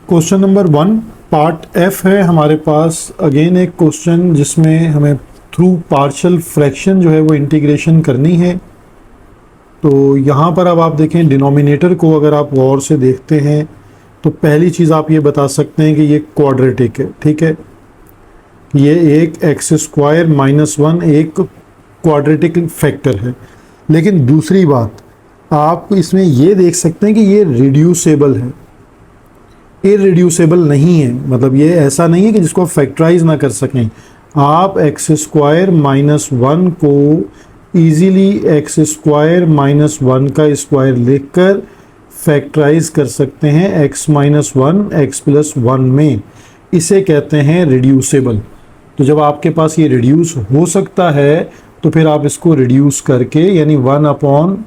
Question number 1 part F है हमारे पास। Again एक क्वेश्चन जिसमें हमें थ्रू पार्शियल फ्रैक्शन जो है वो इंटीग्रेशन करनी है। तो यहाँ पर अब आप देखें डिनोमिनेटर को अगर आप गौर से देखते हैं तो पहली चीज़ आप ये बता सकते हैं कि ये क्वाड्रेटिक है, ठीक है। ये एक एक्स स्क्वायर माइनस 1 एक क्वाड्रेटिक फैक्टर है। लेकिन दूसरी बात आप इसमें ये देख सकते हैं कि ये रिड्यूसेबल है, इररिड्यूसेबल नहीं है। मतलब ये ऐसा नहीं है कि जिसको आप फैक्टराइज ना कर सकें। आप एक्स स्क्वायर माइनस 1 को ईजीली एक्स स्क्वायर माइनस 1 का स्क्वायर लिखकर फैक्टराइज कर सकते हैं एक्स माइनस 1 एक्स प्लस 1 में। इसे कहते हैं रिड्यूसेबल। तो जब आपके पास ये रिड्यूस हो सकता है तो फिर आप इसको रिड्यूस करके यानी 1 अपॉन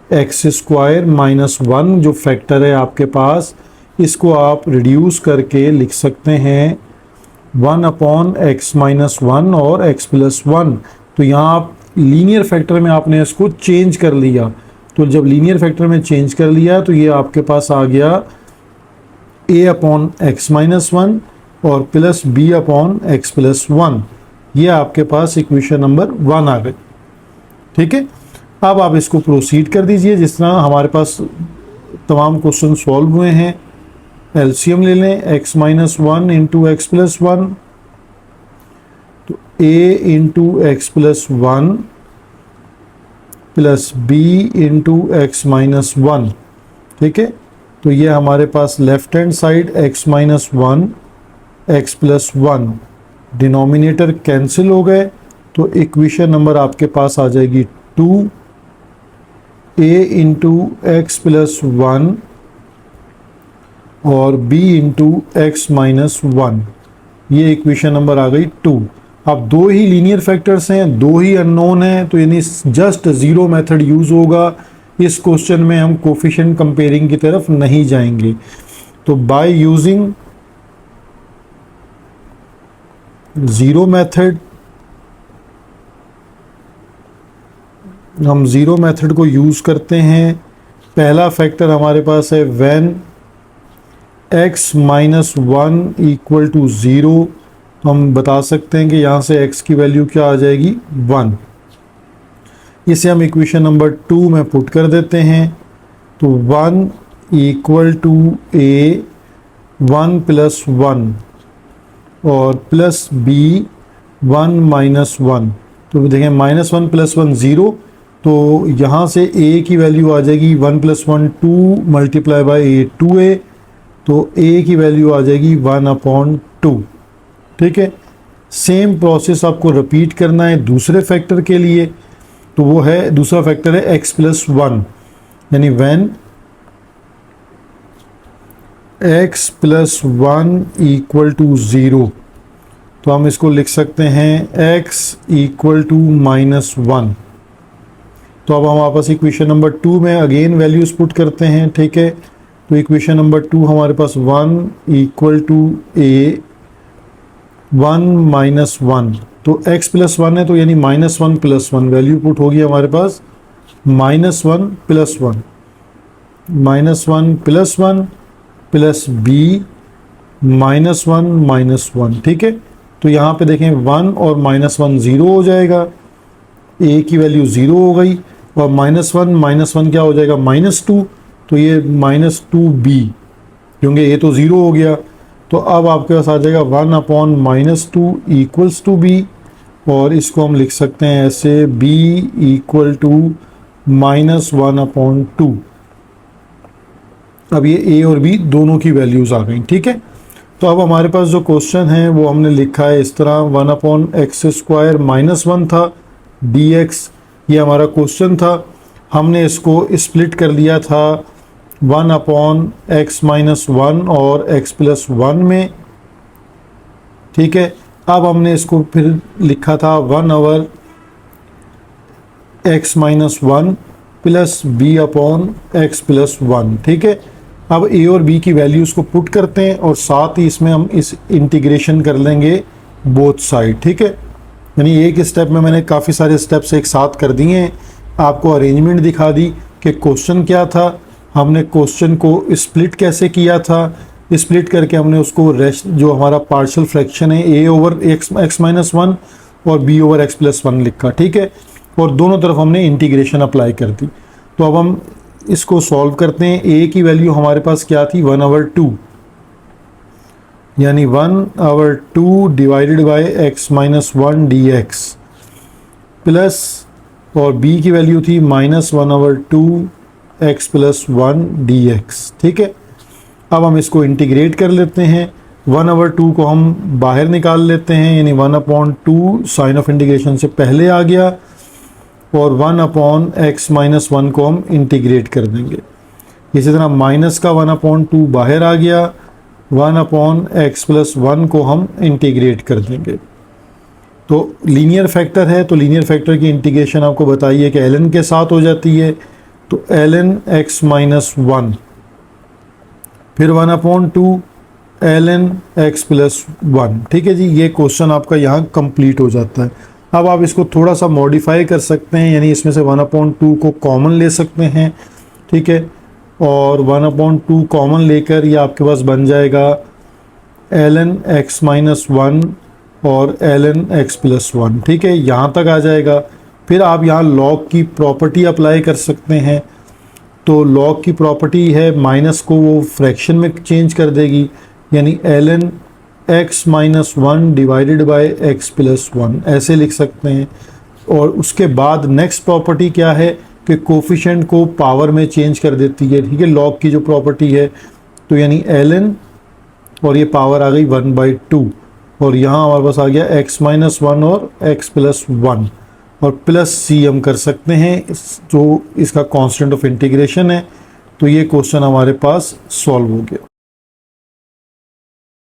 एक्स स्क्वायर माइनस 1 जो फैक्टर है आपके पास, इसको आप रिड्यूस करके लिख सकते हैं 1 अपॉन एक्स माइनस 1 और एक्स प्लस 1। तो यहाँ आप लीनियर फैक्टर में आपने इसको चेंज कर लिया। तो जब लीनियर फैक्टर में चेंज कर लिया तो ये आपके पास आ गया a अपॉन एक्स माइनस 1 और plus b upon x plus 1। ये आपके पास इक्वेशन नंबर 1 आ गई, ठीक है। अब आप इसको प्रोसीड कर दीजिए जिस तरह हमारे पास तमाम क्वेश्चन सॉल्व हुए हैं। एलसीएम ले लें x minus 1 into x plus 1, तो a into x plus 1 plus b into x minus 1, ठीक है। तो ये हमारे पास left hand side x minus 1 x plus 1 denominator cancel हो गए। तो इक्वेशन नंबर आपके पास आ जाएगी 2 a इंटू एक्स प्लस 1 और b इंटू एक्स माइनस 1। ये इक्वेशन नंबर आ गई 2। अब दो ही लीनियर फैक्टर्स हैं, दो ही अननोन हैं, तो यानी जस्ट ज़ीरो मेथड यूज़ होगा। इस क्वेश्चन में हम कोफिशिएंट कंपेयरिंग की तरफ नहीं जाएंगे। तो बाय यूजिंग ज़ीरो मेथड हम ज़ीरो मेथड को यूज़ करते हैं। पहला फैक्टर हमारे पास है when x minus 1 equal to 0। तो हम बता सकते हैं कि यहाँ से x की वैल्यू क्या आ जाएगी 1। इसे हम इक्वेशन नंबर 2 में पुट कर देते हैं। तो 1 इक्वल टू a 1 प्लस 1 और प्लस b 1 माइनस 1। तो देखें माइनस 1 प्लस 1 0। तो यहाँ से a की वैल्यू आ जाएगी 1 plus 1 2 multiply by a 2a। तो a की वैल्यू आ जाएगी 1 अपॉन 2, ठीक है। सेम प्रोसेस आपको रिपीट करना है दूसरे फैक्टर के लिए। तो वो है दूसरा फैक्टर है x प्लस 1 यानी when x plus 1 equal to 0। तो हम इसको लिख सकते हैं x इक्वल टू माइनस 1। तो अब हम वापस इक्वेशन नंबर 2 में अगेन वैल्यूज पुट करते हैं, ठीक है। तो इक्वेशन नंबर 2 हमारे पास 1 इक्वल टू a 1 माइनस 1। तो x प्लस 1 है तो यानी माइनस 1 प्लस 1 वैल्यू पुट होगी हमारे पास minus 1 plus 1 minus 1 plus 1 plus b minus 1 minus 1, ठीक है। तो यहाँ पे देखें 1 और माइनस 1 0 हो जाएगा, a की वैल्यू 0 हो गई और माइनस 1 क्या हो जाएगा माइनस 2। तो ये माइनस 2b क्योंकि ये तो 0 हो गया। तो अब आपके पास आ जाएगा 1 upon minus 2 equals to b और इसको हम लिख सकते हैं ऐसे b equal to minus 1 upon 2। अब ये a और b दोनों की वैल्यूज़ आ गई, ठीक है। तो अब हमारे पास जो क्वेश्चन है वो हमने लिखा है इस तरह 1 अपॉन एक्स स्क्वायर माइनस 1 था dx, ये हमारा क्वेश्चन था। हमने इसको स्प्लिट कर लिया था 1 अपॉन एक्स माइनस 1 और एक्स प्लस 1 में, ठीक है। अब हमने इसको फिर लिखा था 1 over X minus 1 plus b upon x plus 1, ठीक है। अब a और b की वैल्यूज़ को पुट करते हैं और साथ ही इसमें हम इस इंटीग्रेशन कर लेंगे बोथ साइड, ठीक है। यानी एक स्टेप में मैंने काफ़ी सारे स्टेप्स एक साथ कर दिए हैं। आपको अरेंजमेंट दिखा दी कि क्वेश्चन क्या था, हमने क्वेश्चन को स्प्लिट कैसे किया था, स्प्लिट करके हमने उसको रेस्ट जो हमारा पार्शियल फ्रैक्शन है A over X minus one और B over X plus one लिखा, ठीक है, और दोनों तरफ हमने इंटीग्रेशन अप्लाई कर दी। तो अब हम इसको सॉल्व करते हैं। ए की वैल्यू हमारे पास क्या थी, 1/2, यानी 1/2 divided by x minus one D x plus, और b की वैल्यू थी -1/2 x plus one D x, ठीक है। अब हम इसको इंटीग्रेट कर लेते हैं। 1/2 को हम बाहर निकाल लेते हैं, यानी 1/2 साइन ऑफ इंटीग्रेशन से पहले आ गया, और 1/x माइनस वन को हम इंटीग्रेट कर देंगे। इसी तरह माइनस का 1/2 बाहर आ गया, 1/x प्लस वन को हम इंटीग्रेट कर देंगे। तो लीनियर फैक्टर है, तो लीनियर फैक्टर की इंटीग्रेशन आपको बताइए कि ln के साथ हो जाती है, तो ln x माइनस वन, फिर 1/2 ln x प्लस वन, ठीक है जी। ये क्वेश्चन आपका यहाँ कंप्लीट हो जाता है। अब आप इसको थोड़ा सा मॉडिफाई कर सकते हैं, यानी इसमें से 1/2 को कॉमन ले सकते हैं, ठीक है, और 1/2 कॉमन लेकर ये आपके पास बन जाएगा ln x माइनस वन और ln x प्लस वन, ठीक है, यहाँ तक आ जाएगा। फिर आप यहाँ लॉग की प्रॉपर्टी अप्लाई कर सकते हैं। तो लॉग की प्रॉपर्टी है माइनस को वो फ्रैक्शन में चेंज कर देगी, यानी ln x minus one divided by x plus one, ऐसे लिख सकते हैं। और उसके बाद नेक्स्ट प्रॉपर्टी क्या है कि कोफिशिएंट को पावर में चेंज कर देती है, ठीक है, लॉग की जो प्रॉपर्टी है। तो यानी ln, और ये पावर आ गई 1/2, और यहाँ हमारे पास आ गया x माइनस वन और x प्लस वन, और प्लस c हम कर सकते हैं जो इसका कांस्टेंट ऑफ इंटीग्रेशन है। तो ये क्वेश्चन हमारे पास सॉल्व हो गया।